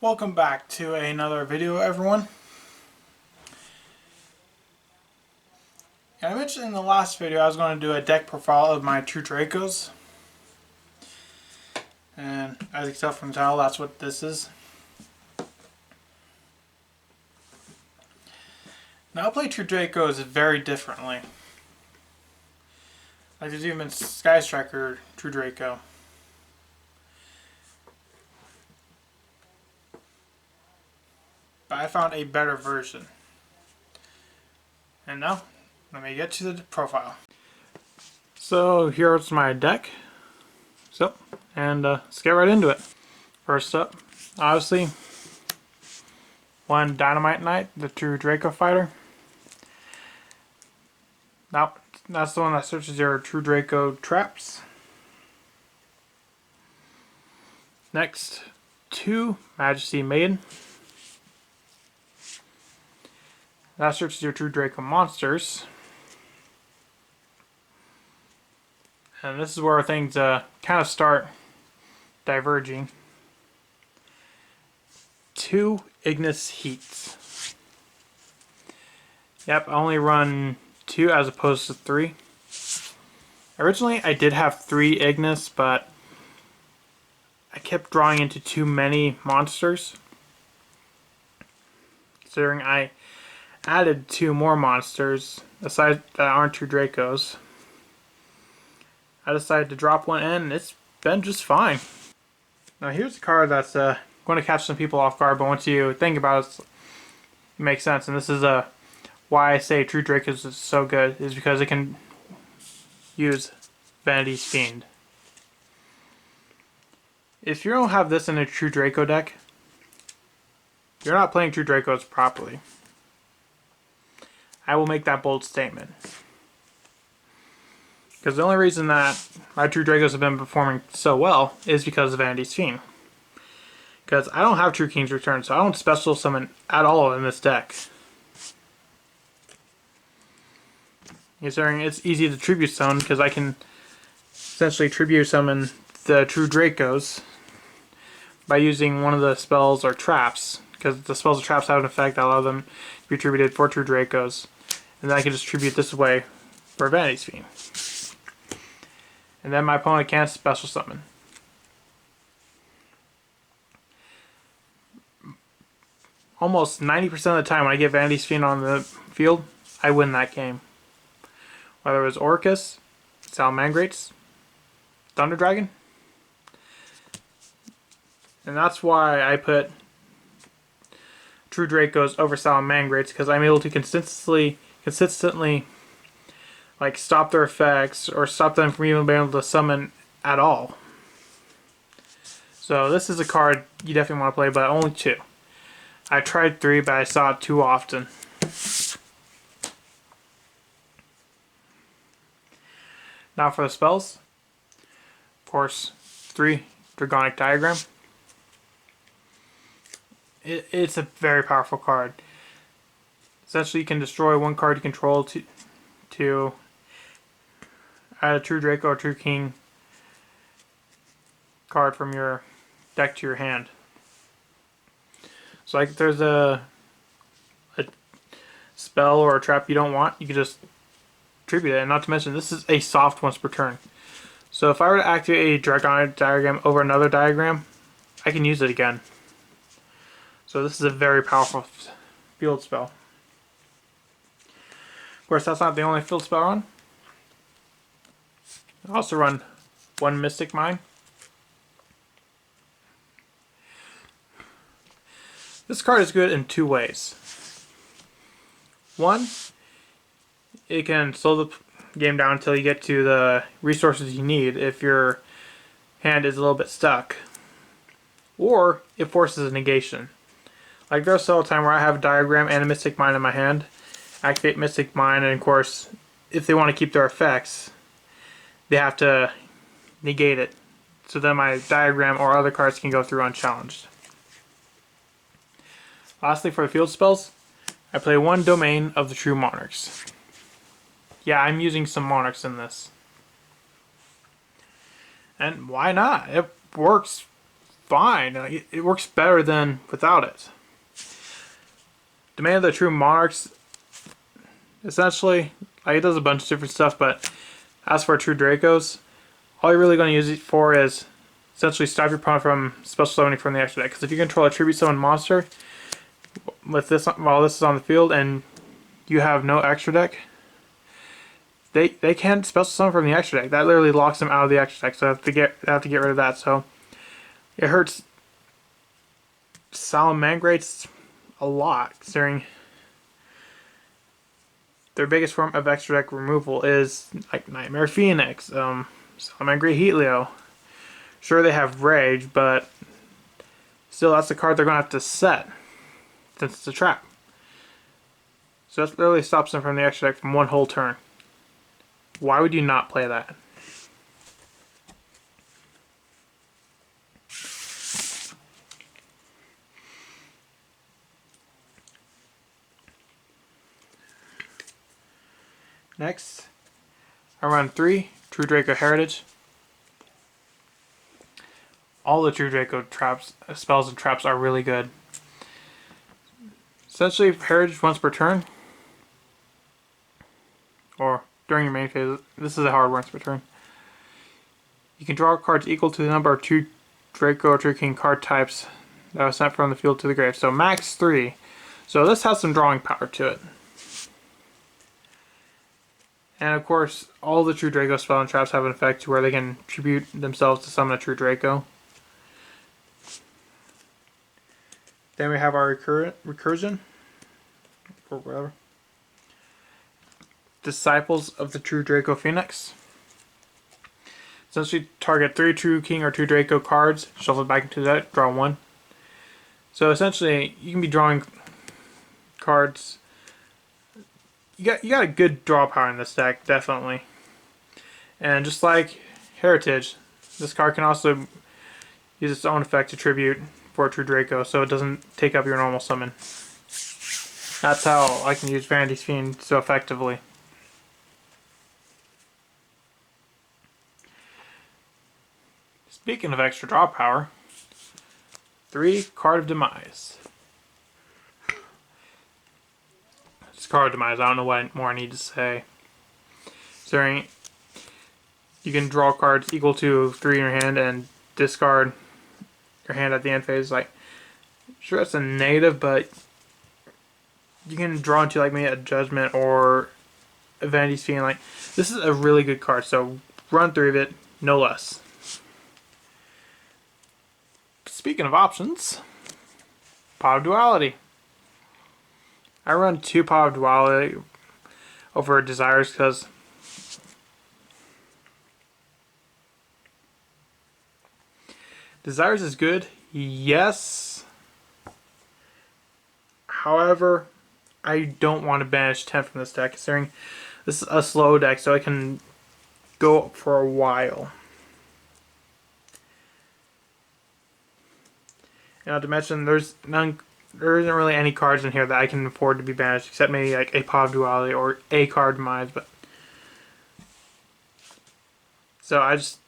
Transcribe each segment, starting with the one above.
Welcome back to another video, everyone. I mentioned in the last video I was going to do a deck profile of my two Dracos. And as you can tell from the title, that's what this is. Now I play two Dracos very differently. I like to do them in Sky Striker True Draco. But I found a better version. And now, let me get to the profile. So here's my deck. Let's get right into it. First up, obviously, one Dynamite Knight, the true Draco fighter. Now, that's the one that searches your true Draco traps. Next, two Majesty Maiden. That searches your true Draco monsters. And this is where things kind of start diverging. Two Ignis Heats. Yep, I only run two as opposed to three. Originally, I did have three Ignis, but I kept drawing into too many monsters. Considering I added two more monsters, aside that aren't true Dracos. I decided to drop one in, and it's been just fine. Now here's a card that's going to catch some people off guard, but once you think about it, it makes sense. And this is why I say True Dracos is so good, is because it can use Vanity's Fiend. If you don't have this in a True Draco deck, you're not playing True Dracos properly. I will make that bold statement. Because the only reason that my True Dracos have been performing so well is because of Vanity's Fiend. Because I don't have True King's Return, so I don't special summon at all in this deck. Considering it's easy to tribute summon, because I can essentially tribute summon the True Dracos by using one of the spells or traps. Because the spells or traps have an effect that allow them to be tributed for True Dracos. And then I can just tribute this way for Vanity's Fiend. And then my opponent can't special summon. Almost 90% of the time when I get Vanity's Fiend on the field, I win that game. Whether it was Orcus, Salamangrates, Thunder Dragon. And that's why I put True Dracos over Salamangrates, because I'm able to consistently like stop their effects or stop them from even being able to summon at all. So this is a card you definitely want to play, but only two. I tried three, but I saw it too often. Now for the spells. Of course, 3 Dragonic Diagram. It's a very powerful card. Essentially, you can destroy one card you control to add a True Draco or True King card from your deck to your hand. So like if there's a spell or a trap you don't want, you can just tribute it. And not to mention, this is a soft once per turn. So if I were to activate a Dragonic Diagram over another diagram, I can use it again. So this is a very powerful field spell. Of course, that's not the only field spell I run. I also run one Mystic Mine. This card is good in two ways. One, it can slow the game down until you get to the resources you need if your hand is a little bit stuck. Or it forces a negation. Like there's still a time where I have a diagram and a Mystic Mine in my hand. Activate Mystic Mine, and of course, if they want to keep their effects, they have to negate it. So then my diagram or other cards can go through unchallenged. Lastly, for the field spells, I play one Domain of the True Monarchs. Yeah, I'm using some Monarchs in this. And why not? It works fine. It works better than without it. Domain of the True Monarchs, essentially, it does a bunch of different stuff, but as for True Dracos, all you're really going to use it for is essentially stop your opponent from special summoning from the extra deck. Because if you control a tribute summon monster with this while this is on the field and you have no extra deck, they can't special summon from the extra deck. That literally locks them out of the extra deck. So I have to get rid of that. So it hurts Salamangreats a lot, considering their biggest form of extra deck removal is like Nightmare Phoenix, Salamangreat Heatleo. Sure, they have Rage, but still, that's the card they're going to have to set, since it's a trap. So that literally stops them from the extra deck from one whole turn. Why would you not play that? Next, I run 3 True Draco Heritage. All the True Draco traps, spells and traps are really good. Essentially, Heritage once per turn, or during your main phase. This is a hard once per turn. You can draw cards equal to the number of True Draco or True King card types that was sent from the field to the grave. So max 3. So this has some drawing power to it. And of course, all the True Draco spell and traps have an effect to where they can tribute themselves to summon a True Draco. Then we have our recursion, or whatever. Disciples of the True Draco Phoenix. Essentially, target 3 True King or True Draco cards, shuffle it back into the deck, draw 1. So essentially, you can be drawing cards. You got a good draw power in this deck, definitely. And just like Heritage, this card can also use its own effect to tribute for a True Draco, so it doesn't take up your normal summon. That's how I can use Vanity's Fiend so effectively. Speaking of extra draw power, 3 Card of Demise. Card of Demise, I don't know what more I need to say. Considering you can draw cards equal to 3 in your hand and discard your hand at the end phase. Like, sure, that's a negative, but you can draw into like maybe a Judgment or a Vanity's Fiend. Like, this is a really good card, so run 3 of it, no less. Speaking of options, Pot of Duality. I run 2 Pot of Duality over Desires because Desires is good, yes. However, I don't want to banish 10 from this deck, considering this is a slow deck, so I can go for a while. And not to mention, there isn't really any cards in here that I can afford to be banished, except maybe like a Pot of Duality or a Card Demise. But so I just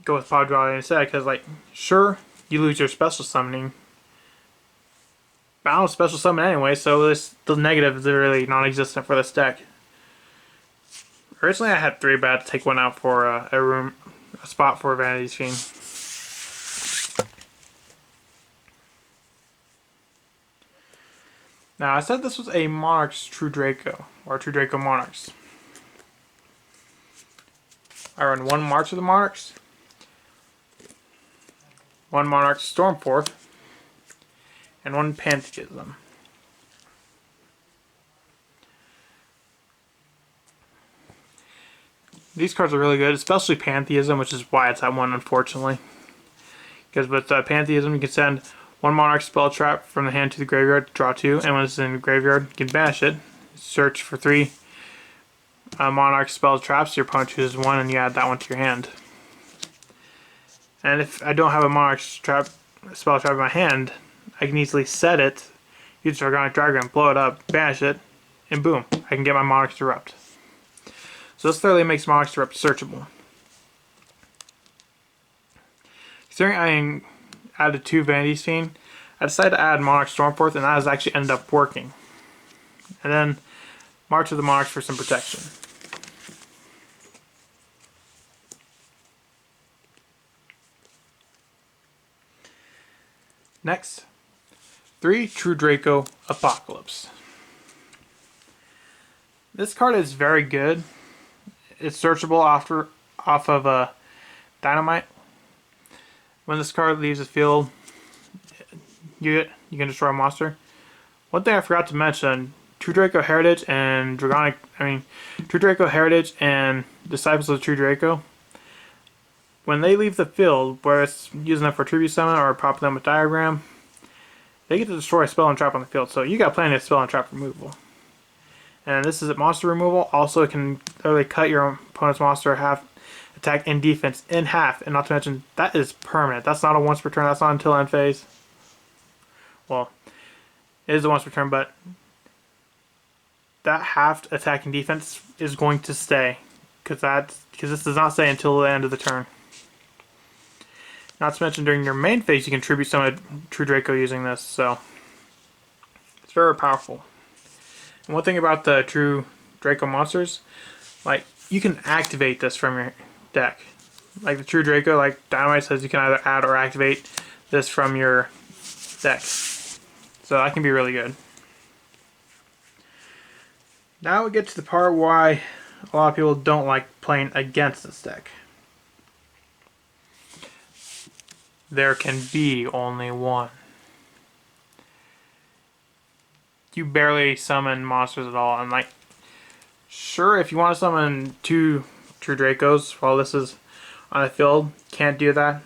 go with Pot of Duality instead, because like, sure, you lose your special summoning, but I don't special summon anyway, so the negative is really non-existent for this deck. Originally I had 3, but I had to take one out for a spot for Vanity's Fiend. Now, I said this was a Monarch's True Draco, or True Draco Monarchs. I run 1 March of the Monarchs, 1 Monarch Stormforth, and 1 Pantheism. These cards are really good, especially Pantheism, which is why it's at 1, unfortunately. Because with Pantheism, you can send 1 Monarch spell trap from the hand to the graveyard, draw 2, and when it's in the graveyard, you can banish it. Search for 3 Monarch spell traps, your opponent chooses 1, and you add that one to your hand. And if I don't have a Monarch spell trap in my hand, I can easily set it, use Organic Dragon, blow it up, banish it, and boom, I can get my Monarch's Erupt. So this thoroughly makes Monarch's Erupt searchable. Considering added 2 Vandy's Fiend. I decided to add Monarch Stormforth, and that has actually ended up working. And then March of the Monarchs for some protection. Next, 3 True Draco Apocalypse. This card is very good. It's searchable off of a Dynamite. When this card leaves the field, you can destroy a monster. One thing I forgot to mention: True Draco Heritage and True Draco Heritage and Disciples of True Draco. When they leave the field, whether it's using them for tribute summon or popping them with diagram, they get to destroy a spell and trap on the field. So you got plenty of spell and trap removal. And this is monster removal. Also, it can literally cut your opponent's monster half attack and defense in half. And not to mention, that is permanent. That's not a once per turn. That's not until end phase. Well, it is a once per turn, but that halved attack and defense is going to stay. Because this does not stay until the end of the turn. Not to mention, during your main phase, you can tribute summon True Draco using this. So, it's very powerful. And one thing about the True Draco monsters, like, you can activate this from your deck. Like the True Draco, like Dynamite says, you can either add or activate this from your deck. So that can be really good. Now we get to the part why a lot of people don't like playing against this deck. There can be only one. You barely summon monsters at all, and like, sure, if you want to summon 2 True Dracos while this is on the field, can't do that,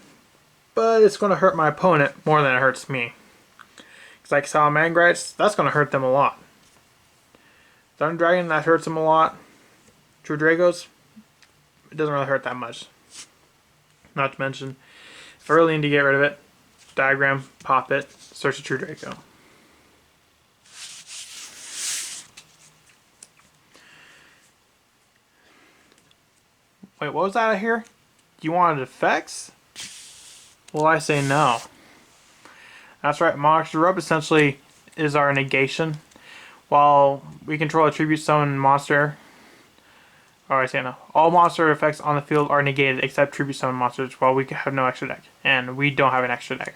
but it's going to hurt my opponent more than it hurts me. It's like Salamangrites, that's going to hurt them a lot. Thunder Dragon, that hurts them a lot. True Dracos, it doesn't really hurt that much. Not to mention, if I really need to get rid of it, diagram, pop it, search a True Draco. Wait, what was that I hear? You wanted effects? Well, I say no. That's right, Monarch's Rub essentially is our negation. While we control a tribute summon monster, or I say no, all monster effects on the field are negated except tribute summon monsters while we have no extra deck. And we don't have an extra deck.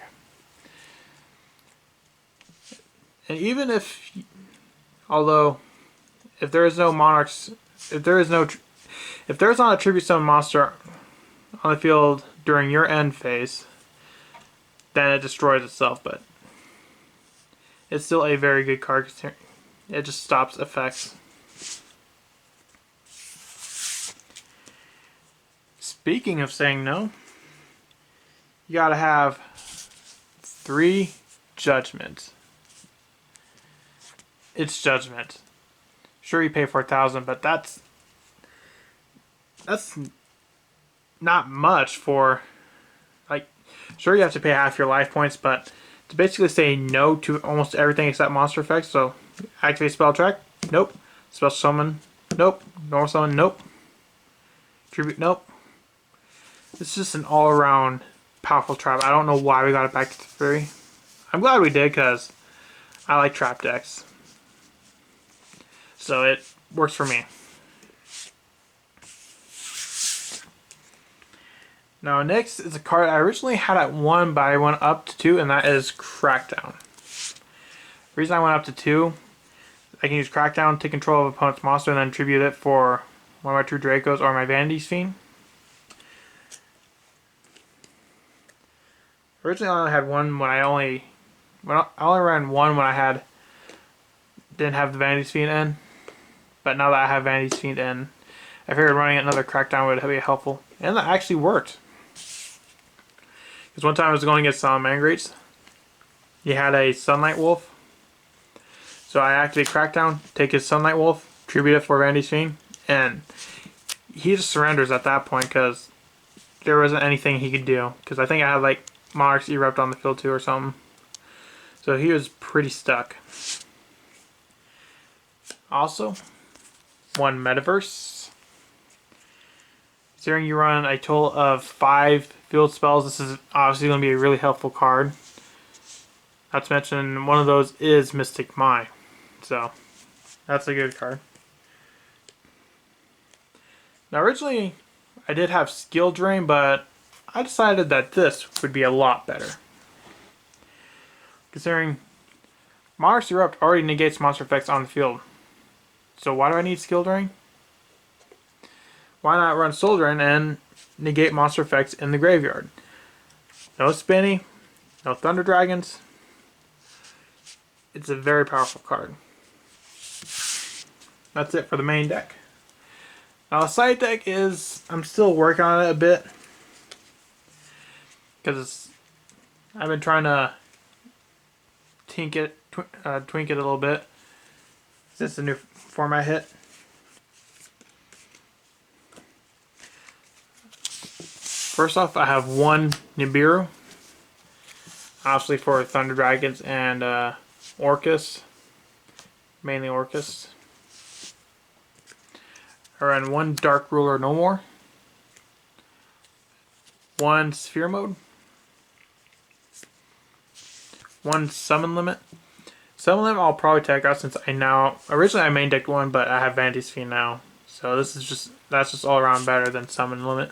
And even if, although, if there is no Monarchs, if there's not a tribute summon monster on the field during your end phase, then it destroys itself, but it's still a very good card. It just stops effects. Speaking of saying no, you gotta have 3 Judgment. It's Judgment. Sure, you pay 4,000, but that's not much for, like, sure, you have to pay half your life points, but to basically say no to almost everything except monster effects. So activate spell track, nope. Special summon, nope. Normal summon, nope. Tribute, nope. It's just an all-around powerful trap. I don't know why we got it back to 3. I'm glad we did, because I like trap decks. So it works for me. Now next is a card I originally had at 1, but I went up to 2, and that is Crackdown. The reason I went up to 2, I can use Crackdown to take control of opponent's monster and then tribute it for one of my True Dracos or my Vandy's Fiend. Originally I only had 1 when I only ran 1 when I didn't have the Vandy's Fiend in. But now that I have Vandy's Fiend in, I figured running another Crackdown would be helpful. And that actually worked. Because one time I was going against Salamangrites. He had a Sunlight Wolf. So I activate Crackdown, take his Sunlight Wolf, tribute it for Vandy's Fiend, and he just surrenders at that point because there wasn't anything he could do. Because I think I had like Monarch's Erupt on the field too or something. So he was pretty stuck. Also, 1 Metaverse. Considering you run a total of 5 field spells, this is obviously going to be a really helpful card. Not to mention, one of those is Mystic Mine. So, that's a good card. Now, originally, I did have Skill Drain, but I decided that this would be a lot better. Considering Monarch's Erupt already negates monster effects on the field. So why do I need Skill Drain? Why not run Soul Drain and negate monster effects in the graveyard? No Spinny, no Thunder Dragons. It's a very powerful card. That's it for the main deck. Now the side deck is, I'm still working on it a bit. Because I've been trying to tweak it a little bit since the new format hit. First off, I have one Nibiru, obviously for Thunder Dragons and Orcus, mainly Orcus. I ran one Dark Ruler No More, one Sphere Mode, one Summon Limit. Summon Limit I'll probably take out since originally I main decked one, but I have Vanity's Fiend now. So that's just all around better than Summon Limit.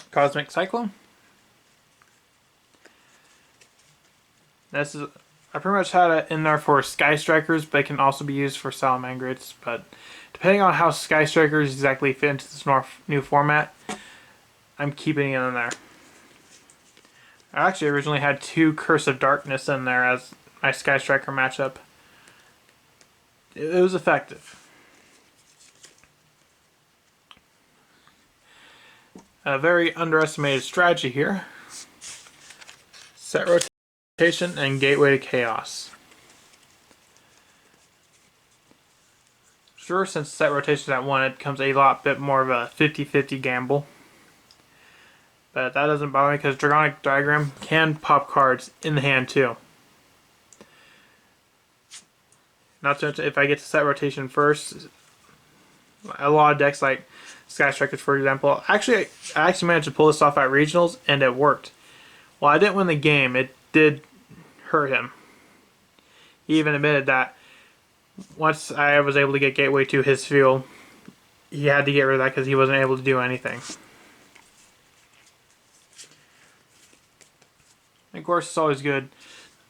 Cosmic Cyclone. I pretty much had it in there for Sky Strikers, but it can also be used for Salamangreats. But depending on how Sky Strikers exactly fit into this new format, I'm keeping it in there. I actually originally had 2 Curse of Darkness in there as my Sky Striker matchup. It was effective. A very underestimated strategy here. Set rotation and Gateway to Chaos. Sure, since set rotation is at 1, it becomes a lot bit more of a 50-50 gamble. But that doesn't bother me because Dragonic Diagram can pop cards in the hand too. Not to mention, if I get to set rotation first, a lot of decks like Sky Strikers, for example. I actually managed to pull this off at regionals, and it worked. While I didn't win the game, it did hurt him. He even admitted that once I was able to get Gateway to his field, he had to get rid of that because he wasn't able to do anything. And of course, it's always good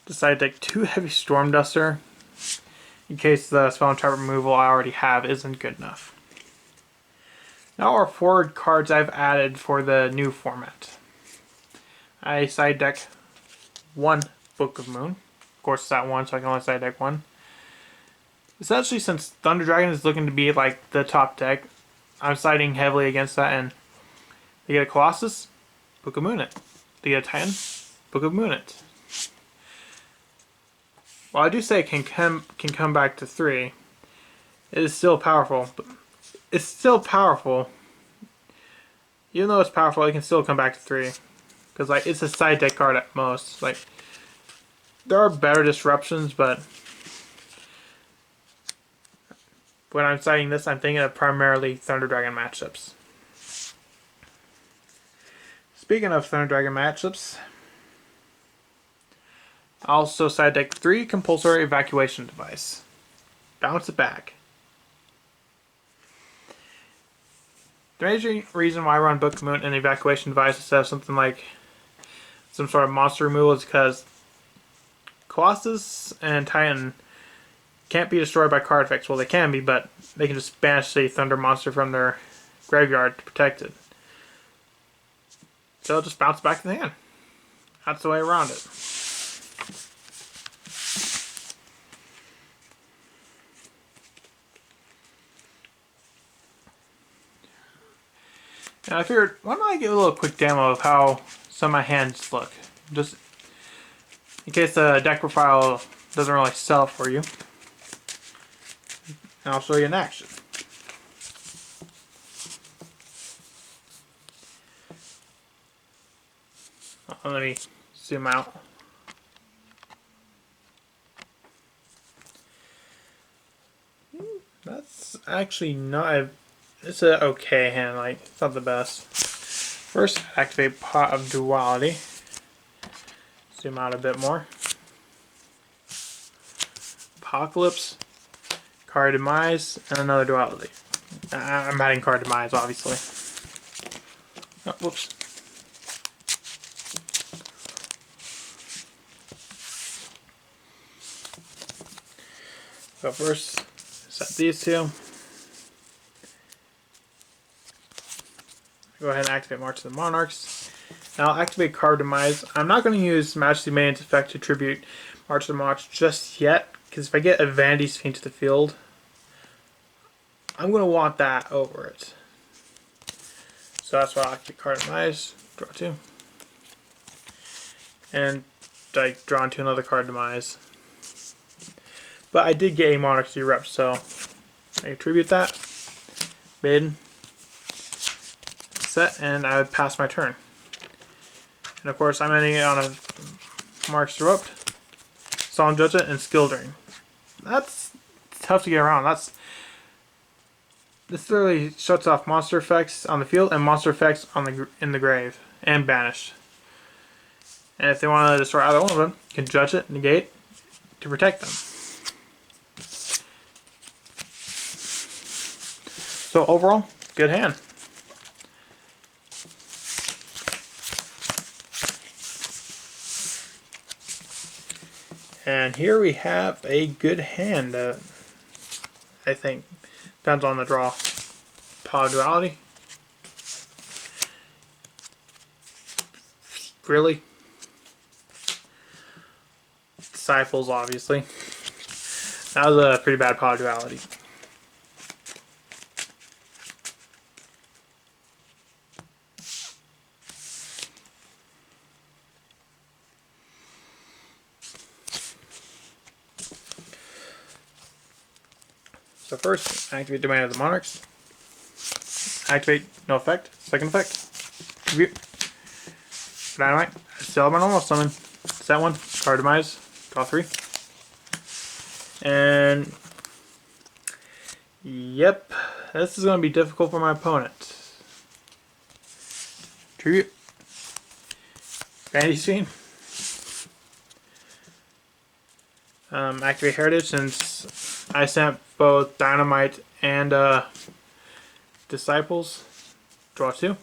to side deck 2 Heavy Storm Duster in case the spell and trap removal I already have isn't good enough. Now our forward cards I've added for the new format. I side deck 1 Book of Moon. Of course it's at 1, so I can only side deck 1. Essentially, since Thunder Dragon is looking to be like the top deck, I'm siding heavily against that, and they get a Colossus, Book of Moon it. They get a Titan, Book of Moon it. While I do say it can come back to 3, it is still powerful. But it's still powerful. Even though it's powerful, it can still come back to 3. Because like it's a side deck card at most. Like there are better disruptions, but when I'm citing this, I'm thinking of primarily Thunder Dragon matchups. Speaking of Thunder Dragon matchups, I also side deck 3 Compulsory Evacuation Device. Bounce it back. The major reason why I run Book of Moon and Evacuation Device instead of something like some sort of monster removal is because Colossus and Titan can't be destroyed by card effects. Well, they can be, but they can just banish a Thunder monster from their graveyard to protect it. So it'll just bounce back to the hand. That's the way around it. And I figured, why don't I give a little quick demo of how some of my hands look? Just in case the deck profile doesn't really sell for you. And I'll show you in action. Let me zoom out. That's actually not. It's an okay hand. Like, it's not the best. First, activate Pot of Duality. Zoom out a bit more. Apocalypse, Card Demise, and another Duality. I'm adding Card Demise, obviously. Oh, whoops. So first, set these two. Go ahead and activate March of the Monarchs. Now I'll activate Card Demise. I'm not going to use Majesty Maiden's effect to tribute March of the Monarchs just yet, because if I get a Vanity's Fiend to the field, I'm going to want that over it. So that's why I'll activate Card Demise, draw 2. And I draw into another Card Demise. But I did get a Monarchs Erupt, so I attribute that. Maiden. Set, and I would pass my turn. And of course, I'm ending it on a Monarchs Erupt, Solemn Judgment, and Skill Drain. That's tough to get around. This literally shuts off monster effects on the field and monster effects on in the grave and banished. And if they want to destroy either one of them, you can judge it, negate to protect them. So overall, good hand. And here we have a good hand, I think. Depends on the draw. Pot of Duality. Really? Disciples, obviously. That was a pretty bad Pot of Duality. So first, activate Domain of the Monarchs. Activate, no effect. Second effect. Tribute. Dynamite. I still have my normal summon. Set 1. Card Demise. Draw 3. And yep, this is going to be difficult for my opponent. Tribute. Vanity's Fiend. Activate Heritage, since I sent both Dynamite and Disciples. Draw 2.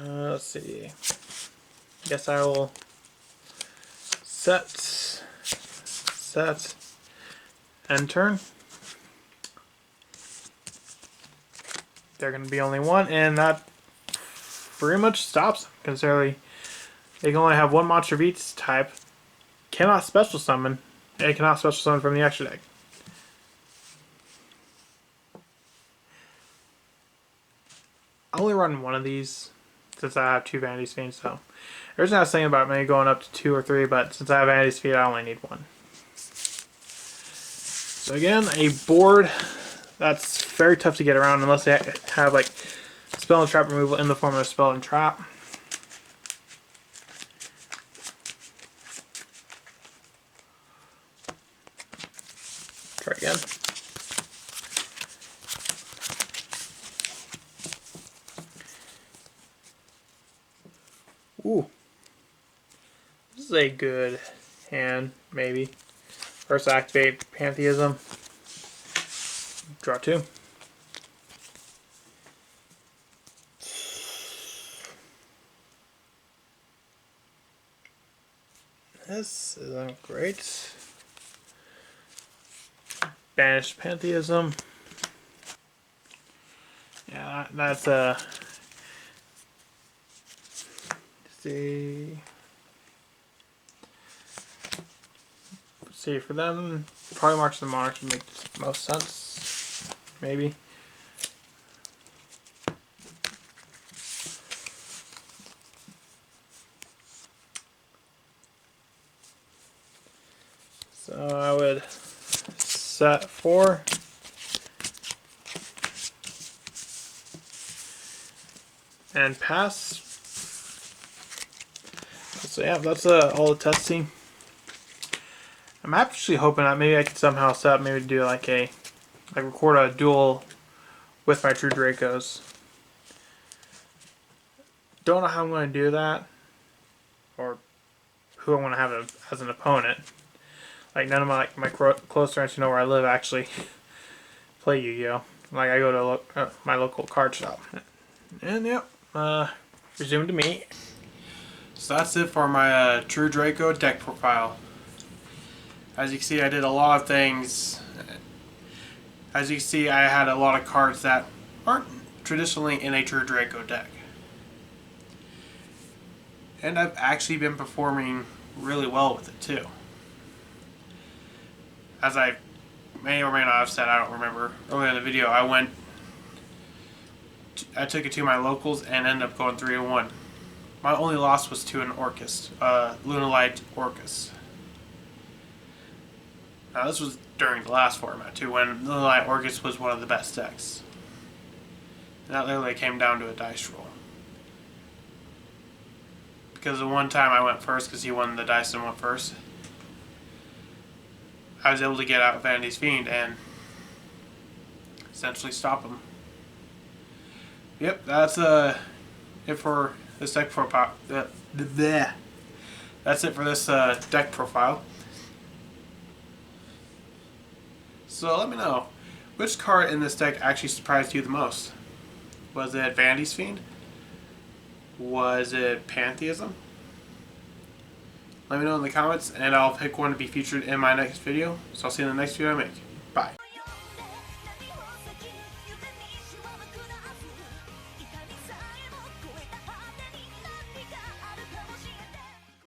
Let's see. Guess I will set, end turn. They're going to be only one, and that pretty much stops them, considering they can only have one monster of each type. Cannot special summon, and it cannot special summon from the extra deck. I only run one of these since I have 2 Vanity's Fiends, so originally I was thinking about maybe going up to 2 or 3, but since I have Vanity's Fiend, I only need 1. So again, a board that's very tough to get around unless they have like spell and trap removal in the form of a spell and trap. Try again. Ooh. This is a good hand, maybe. First activate Pantheism. Draw 2. This isn't great. Banish Pantheism. Yeah, that's a. See for them, probably March of the Monarchs would make the most sense. Maybe. So I would set 4. And pass. So yeah, that's all the testing. I'm actually hoping that maybe I could somehow set up, maybe do like record a duel with my true Dracos. Don't know how I'm going to do that, or who I want to have as an opponent. Like none of my close friends who know where I live actually play Yu-Gi-Oh. Like I go to my local card shop. And yep, resume to me. So that's it for my True Draco deck profile. As you can see, I did a lot of things. As you can see, I had a lot of cards that aren't traditionally in a True Draco deck. And I've actually been performing really well with it too. As I may or may not have said, I don't remember, earlier in the video, I took it to my locals and ended up going 3-1. My only loss was to an Orcus, Lunalight Orcus. Now this was during the last format too, when Lunalight Orcus was one of the best decks. And that literally came down to a dice roll. Because the one time I went first, because he won the dice and went first, I was able to get out Vanity's Fiend and essentially stop him. Yep, that's it for this deck profile. That's it for this deck profile. So let me know, which card in this deck actually surprised you the most? Was it Vanity's Fiend? Was it Pantheism? Let me know in the comments and I'll pick one to be featured in my next video. So I'll see you in the next video I make.